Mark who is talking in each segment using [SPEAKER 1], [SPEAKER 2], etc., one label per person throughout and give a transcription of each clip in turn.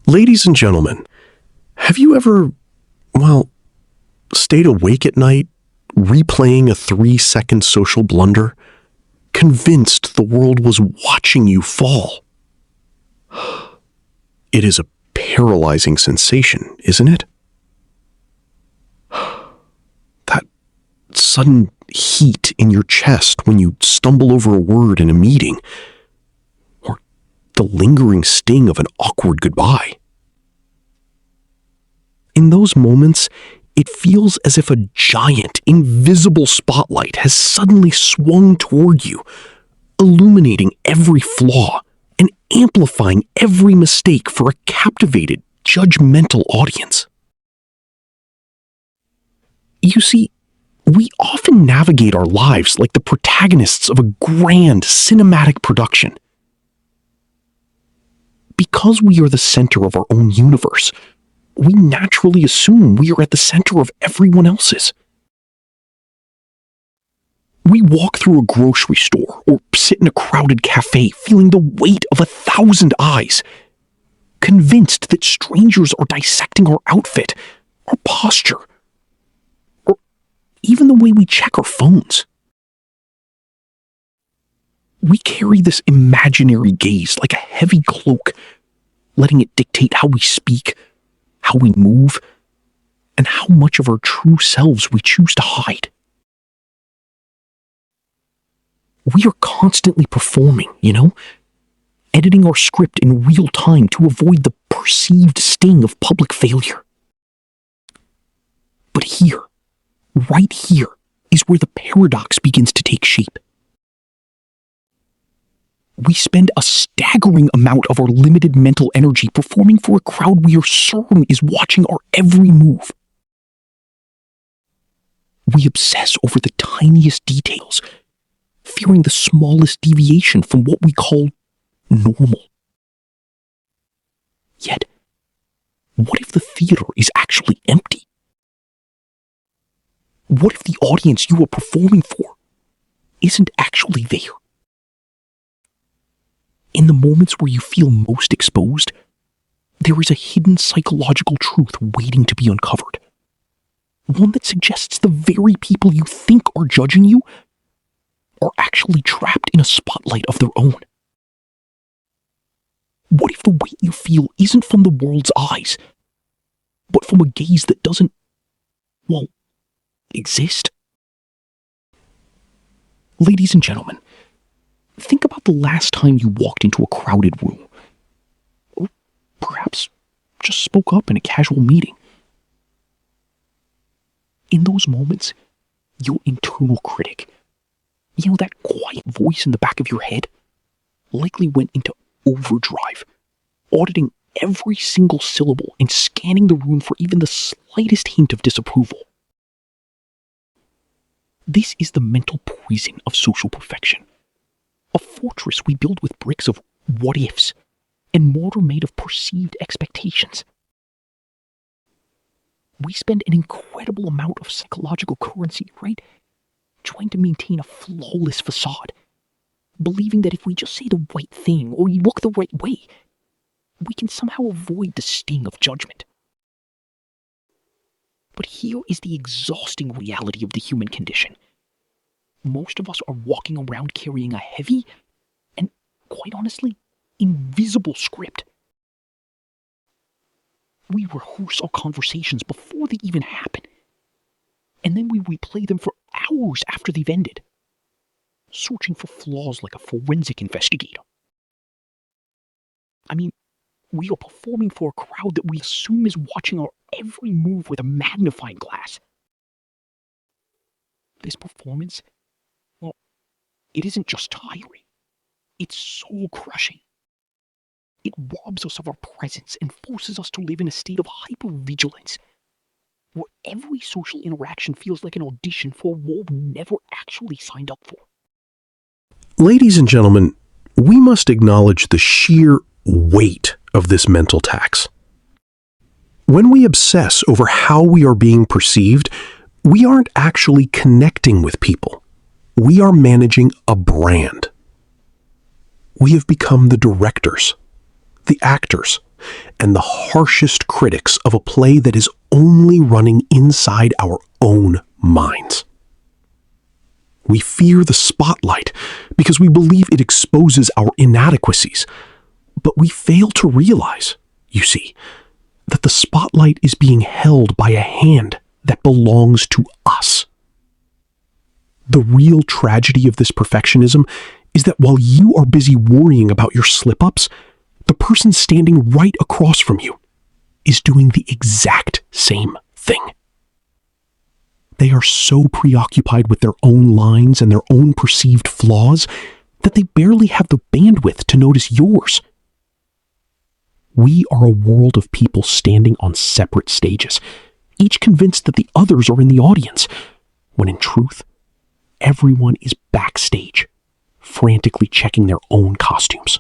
[SPEAKER 1] Ladies and gentlemen, have you ever, stayed awake at night, replaying a 3-second social blunder, convinced the world was watching you fall? It is a paralyzing sensation, isn't it? That sudden heat in your chest when you stumble over a word in a meeting, or the lingering sting of an awkward goodbye. In those moments, it feels as if a giant, invisible spotlight has suddenly swung toward you, illuminating every flaw and amplifying every mistake for a captivated, judgmental audience. You see, we often navigate our lives like the protagonists of a grand cinematic production. Because we are the center of our own universe, we naturally assume we are at the center of everyone else's. We walk through a grocery store or sit in a crowded cafe feeling the weight of 1,000 eyes, convinced that strangers are dissecting our outfit, our posture, or even the way we check our phones. We carry this imaginary gaze like a heavy cloak, letting it dictate how we speak, how we move, and how much of our true selves we choose to hide. We are constantly performing, editing our script in real time to avoid the perceived sting of public failure. But here, right here, is where the paradox begins to take shape. We spend a staggering amount of our limited mental energy performing for a crowd we are certain is watching our every move. We obsess over the tiniest details, fearing the smallest deviation from what we call normal. Yet, what if the theater is actually empty? What if the audience you are performing for isn't actually there? In the moments where you feel most exposed, there is a hidden psychological truth waiting to be uncovered. One that suggests the very people you think are judging you are actually trapped in a spotlight of their own. What if the weight you feel isn't from the world's eyes, but from a gaze that doesn't, exist? Ladies and gentlemen, think about the last time you walked into a crowded room, or perhaps just spoke up in a casual meeting. In those moments, your internal critic, that quiet voice in the back of your head, likely went into overdrive, auditing every single syllable and scanning the room for even the slightest hint of disapproval. This is the mental poison of social perfection. A fortress we build with bricks of what-ifs and mortar made of perceived expectations. We spend an incredible amount of psychological currency, trying to maintain a flawless facade, believing that if we just say the right thing or look the right way, we can somehow avoid the sting of judgment. But here is the exhausting reality of the human condition. Most of us are walking around carrying a heavy and, quite honestly, invisible script. We rehearse our conversations before they even happen, and then we replay them for hours after they've ended, searching for flaws like a forensic investigator. We are performing for a crowd that we assume is watching our every move with a magnifying glass. This performance, it isn't just tiring, it's soul-crushing. It robs us of our presence and forces us to live in a state of hypervigilance, where every social interaction feels like an audition for a role we never actually signed up for. Ladies and gentlemen, we must acknowledge the sheer weight of this mental tax. When we obsess over how we are being perceived, we aren't actually connecting with people. We are managing a brand. We have become the directors, the actors,
[SPEAKER 2] and the harshest critics of a play that is only running inside our own minds. We fear the spotlight because we believe it exposes our inadequacies, but we fail to realize, you see, that the spotlight is being held by a hand that belongs to us. The real tragedy of this perfectionism is that while you are busy worrying about your slip-ups, the person standing right across from you is doing the exact same thing. They are so preoccupied with their own lines and their own perceived flaws that they barely have the bandwidth to notice yours. We are a world of people standing on separate stages, each convinced that the others are in the audience, when in truth, everyone is backstage, frantically checking their own costumes.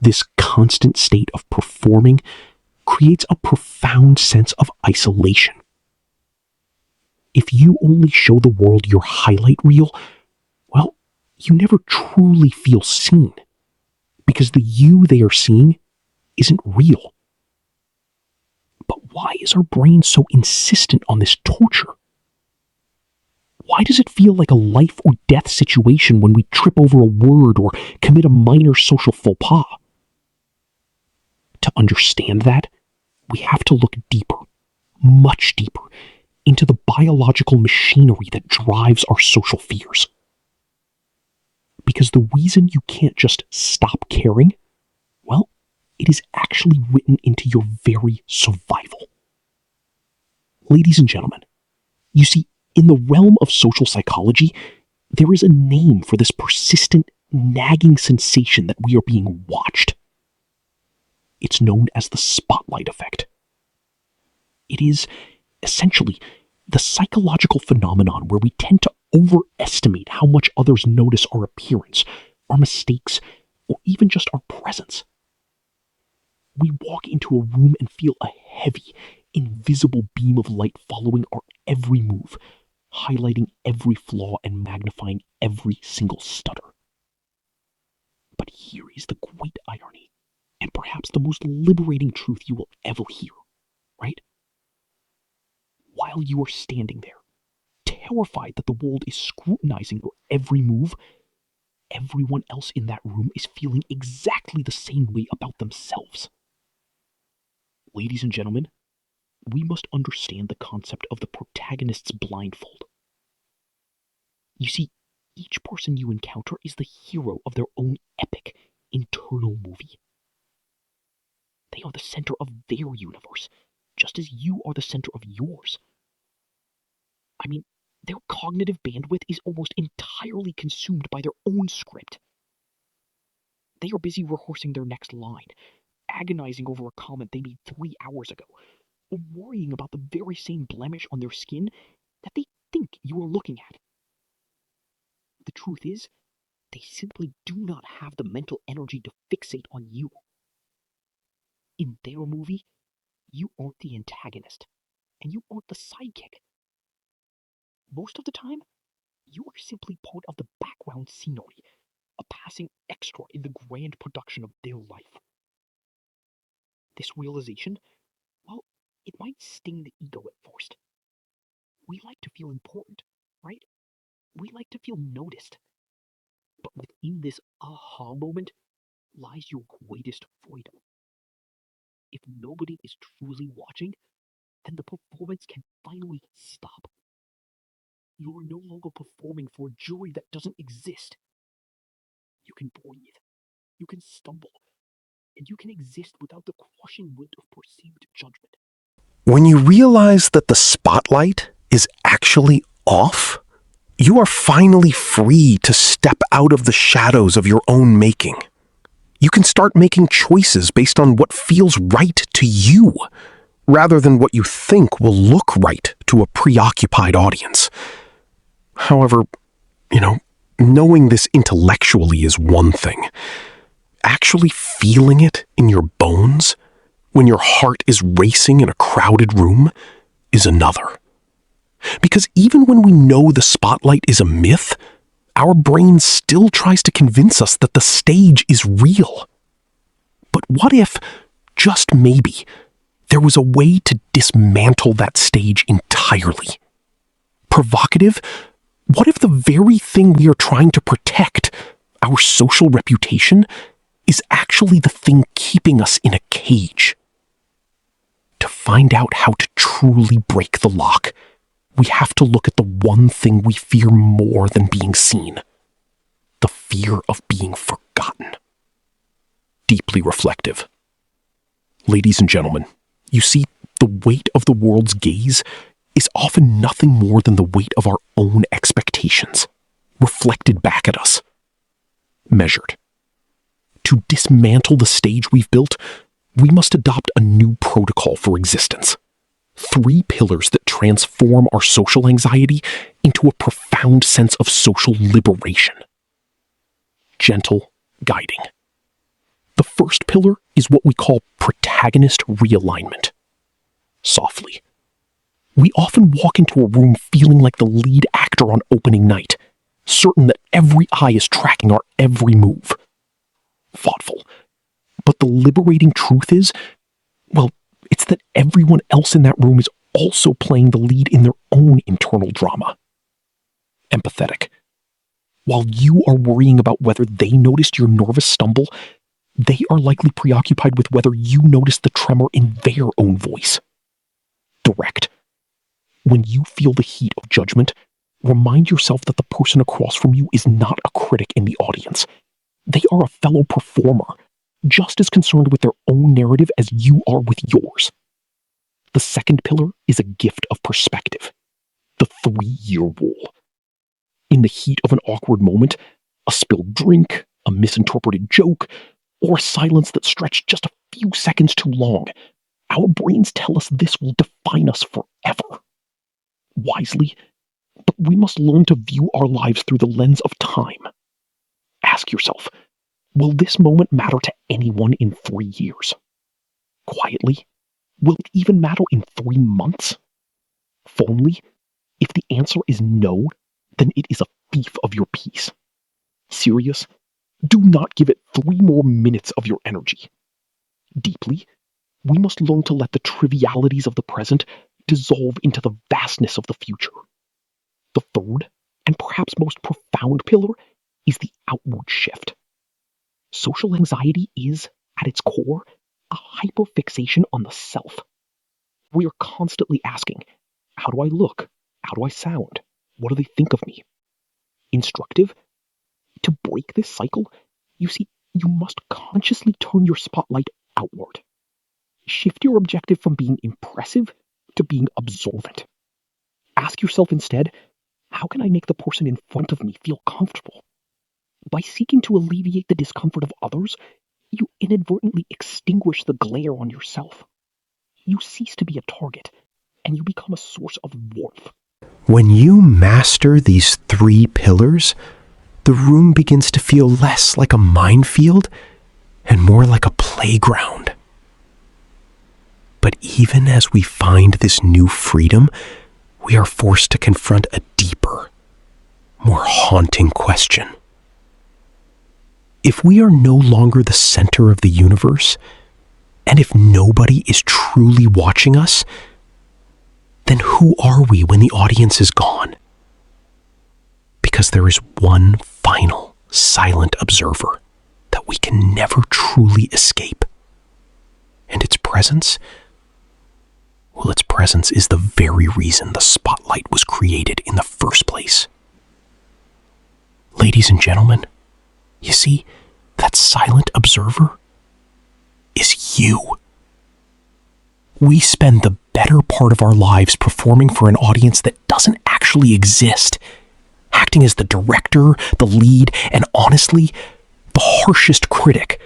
[SPEAKER 2] This constant state of performing creates a profound sense of isolation. If you only show the world your highlight reel, well, you never truly feel seen, because the you they are seeing isn't real. But why is our brain so insistent on this torture? Why does it feel like a life or death situation when we trip over a word or commit a minor social faux pas? To understand that, we have to look deeper, much deeper, into the biological machinery that drives our social fears. Because the reason you can't just stop caring, well, it is actually written into your very survival. Ladies and gentlemen, you see, in the realm of social psychology, there is a name for this persistent, nagging sensation that we are being watched. It's known as the spotlight effect. It is, essentially, the psychological phenomenon where we tend to overestimate how much others notice our appearance, our mistakes, or even just our presence. We walk into a room and feel a heavy, invisible beam of light following our every move, highlighting every flaw and magnifying every single stutter. But here is the great irony, and perhaps the most liberating truth you will ever hear, right? While you are standing there, terrified that the world is scrutinizing your every move, everyone else in that room is feeling exactly the same way about themselves. Ladies and gentlemen, we must understand the concept of the protagonist's blindfold. You see, each person you encounter is the hero of their own epic, internal movie. They are the center of their universe, just as you are the center of yours. I mean, their cognitive bandwidth is almost entirely consumed by their own script. They are busy rehearsing their next line, agonizing over a comment they made 3 hours ago, or worrying about the very same blemish on their skin that they think you are looking at. The truth is, they simply do not have the mental energy to fixate on you. In their movie, you aren't the antagonist, and you aren't the sidekick. Most of the time, you are simply part of the background scenery, a passing extra in the grand production of their life. This realization, well, it might sting the ego at first. We like to feel important, right? We like to feel noticed. But within this aha moment lies your greatest freedom. If nobody is truly watching, then the performance can finally stop. You are no longer performing for a jury that doesn't exist. You can breathe, you can stumble, and you can exist without the crushing weight of perceived judgment. When you realize that the spotlight is actually off, you are finally free to step out of the shadows of your own making. You can start making choices based on what feels right to you, rather than what you think will look right to a preoccupied audience. However, knowing this intellectually is one thing. Actually feeling it in your bones, when your heart is racing in a crowded room, is another. Because even when we know the spotlight is a myth, our brain still tries to convince us that the stage is real. But what if, just maybe, there was a way to dismantle that stage entirely? Provocative? What if the very thing we are trying to protect, our social reputation, is actually the thing keeping us in a cage? To find out how to truly break the lock, we have to look at the one thing we fear more than being seen: the fear of being forgotten. Deeply reflective. Ladies and gentlemen, you see, the weight of the world's gaze is often nothing more than the weight of our own expectations, reflected back at us, measured. To dismantle the stage we've built, we must adopt a new protocol for existence. 3 pillars that transform our social anxiety into a profound sense of social liberation. Gentle guiding. The first pillar is what we call protagonist realignment. Softly. We often walk into a room feeling like the lead actor on opening night, certain that every eye is tracking our every move. Thoughtful. But the liberating truth is, well, it's that everyone else in that room is also playing the lead in their own internal drama. Empathetic. While you are worrying about whether they noticed your nervous stumble, they are likely preoccupied with whether you noticed the tremor in their own voice. Direct. When you feel the heat of judgment, remind yourself that the person across from you is not a critic in the audience. They are a fellow performer, just as concerned with their own narrative as you are with yours. The second pillar is a gift of perspective. The 3-year rule. In the heat of an awkward moment, a spilled drink, a misinterpreted joke, or a silence that stretched just a few seconds too long, our brains tell us this will define us forever. Wisely, but we must learn to view our lives through the lens of time. Ask yourself, will this moment matter to anyone in 3 years? Quietly, will it even matter in 3 months? Firmly, if the answer is no, then it is a thief of your peace. Serious, do not give it 3 more minutes of your energy. Deeply, we must learn to let the trivialities of the present dissolve into the vastness of the future. The third, and perhaps most profound pillar, is the outward shift. Social anxiety is, at its core, a hyperfixation on the self. We are constantly asking, how do I look? How do I sound? What do they think of me? Instructive? To break this cycle, you see, you must consciously turn your spotlight outward. Shift your objective from being impressive to being observant. Ask yourself instead, how can I make the person in front of me feel comfortable? By seeking to alleviate the discomfort of others, you inadvertently extinguish the glare on yourself. You cease to be a target, and you become a source of warmth.
[SPEAKER 3] When you master these 3 pillars, the room begins to feel less like a minefield and more like a playground. But even as we find this new freedom, we are forced to confront a deeper, more haunting question. If we are no longer the center of the universe, and if nobody is truly watching us, then who are we when the audience is gone? Because there is one final, silent observer that we can never truly escape. And its presence? Well, its presence is the very reason the spotlight was created in the first place. Ladies and gentlemen, you see, that silent observer is you. We spend the better part of our lives performing for an audience that doesn't actually exist, acting as the director, the lead, and honestly, the harshest critic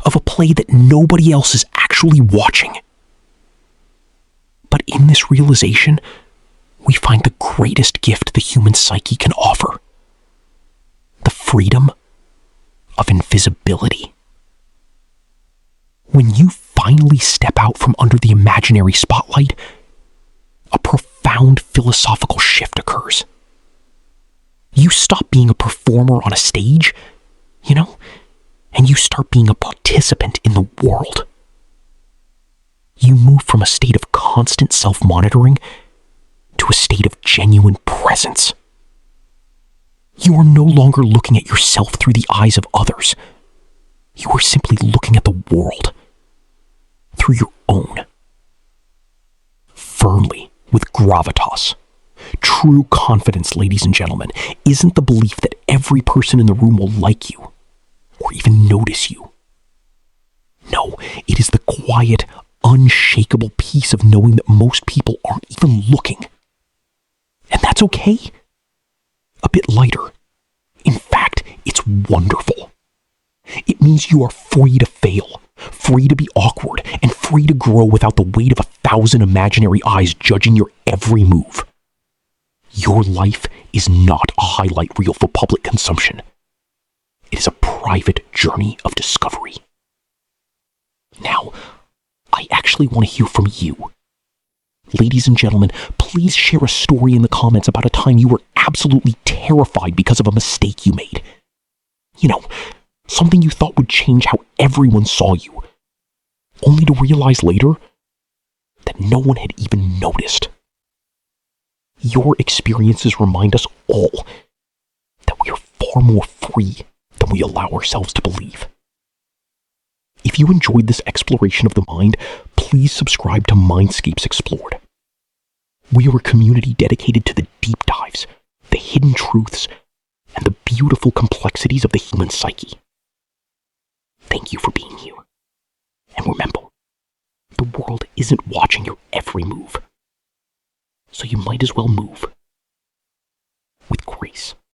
[SPEAKER 3] of a play that nobody else is actually watching. But in this realization, we find the greatest gift the human psyche can offer: the freedom of invisibility. When you finally step out from under the imaginary spotlight, a profound philosophical shift occurs. You stop being a performer on a stage, and you start being a participant in the world. You move from a state of constant self-monitoring to a state of genuine presence. You are no longer looking at yourself through the eyes of others. You are simply looking at the world through your own. Firmly, with gravitas. True confidence, ladies and gentlemen, isn't the belief that every person in the room will like you or even notice you. No, it is the quiet, unshakable peace of knowing that most people aren't even looking. And that's okay. A bit lighter. In fact, it's wonderful. It means you are free to fail, free to be awkward, and free to grow without the weight of 1,000 imaginary eyes judging your every move. Your life is not a highlight reel for public consumption. It is a private journey of discovery. Now, I actually want to hear from you. Ladies and gentlemen, please share a story in the comments about a time you were absolutely terrified because of a mistake you made. You know, something you thought would change how everyone saw you, only to realize later that no one had even noticed. Your experiences remind us all that we are far more free than we allow ourselves to believe. If you enjoyed this exploration of the mind, please subscribe to Mindscapes Explored. We are a community dedicated to the deep dives, the hidden truths, and the beautiful complexities of the human psyche. Thank you for being here. And remember, the world isn't watching your every move. So you might as well move with grace.